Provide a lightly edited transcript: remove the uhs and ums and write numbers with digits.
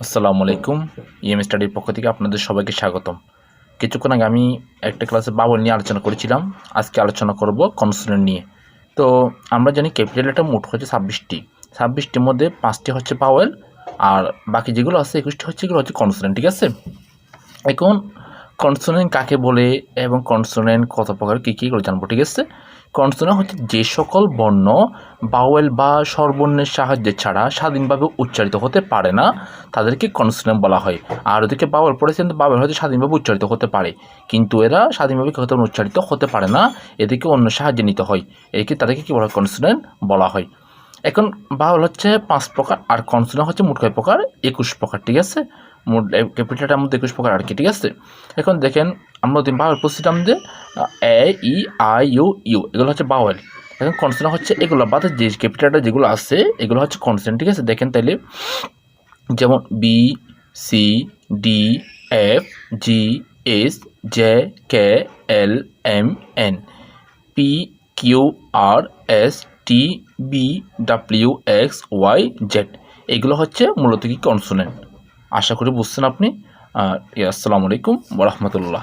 আসসালামু আলাইকুম। ইএম স্টাডির পক্ষ থেকে আপনাদের সবাইকে স্বাগতম। কিছুক্ষণ আগে আমি একটা ক্লাসে বাউল নিয়ে আলোচনা করেছিলাম। আজকে আলোচনা করব কনসোনেন্ট নিয়ে। তো আমরা জানি ক্যাপিটাল লেটার মোট হচ্ছে 26টি। 26টির মধ্যে 5টি হচ্ছে বাউল আর বাকি যেগুলো আছে 21টি হচ্ছে এগুলো হচ্ছে কনসোনেন্ট, ঠিক আছে? এখন কনসোনেন্ট কাকে বলে এবং কনসোনেন্ট কত প্রকার কী কী করে জানবো, ঠিক আছে? কনসোনেন্ট হচ্ছে যে সকল বর্ণ বাওয়েল বা স্বরবর্ণের সাহায্যে ছাড়া স্বাধীনভাবে উচ্চারিত হতে পারে না তাদেরকে কনসোনেন্ট বলা হয়। আর ওদেরকে বাওয়েল পড়েছে, কিন্তু বাওয়েল হয়তো স্বাধীনভাবে উচ্চারিত হতে পারে, কিন্তু এরা স্বাধীনভাবে উচ্চারিত হতে পারে না, এদেরকে অন্য সাহায্যে নিতে হয়। তাদেরকে কী বলা হয়? কনসোনেন্ট বলা হয়। এখন বাউল হচ্ছে 5 প্রকার আর কনসোনেন্ট হচ্ছে মোট কয় প্রকার? 21 প্রকার, ঠিক আছে? মোট ক্যাপিটালটার মধ্যে 21 প্রকার আর কি, ঠিক আছে? এখন দেখেন আমরা যদি বাউল পড়ছিলাম যে এ ই আই ইউ ইউ, এগুলো হচ্ছে বাউল। এখন কনসোনেন্ট হচ্ছে এগুলো বাদে যে ক্যাপিটালটা যেগুলো আছে এগুলো হচ্ছে কনসোনেন্ট, ঠিক আছে? দেখেন তাইলে যেমন B C D F G H J K L M N P Q R S T V W X Y Z, এগুলো হচ্ছে মূলত কি কনসোনেন্ট। আশা করি বুঝছেন আপনি। আসসালামু আলাইকুম ওয়া রাহমাতুল্লাহ।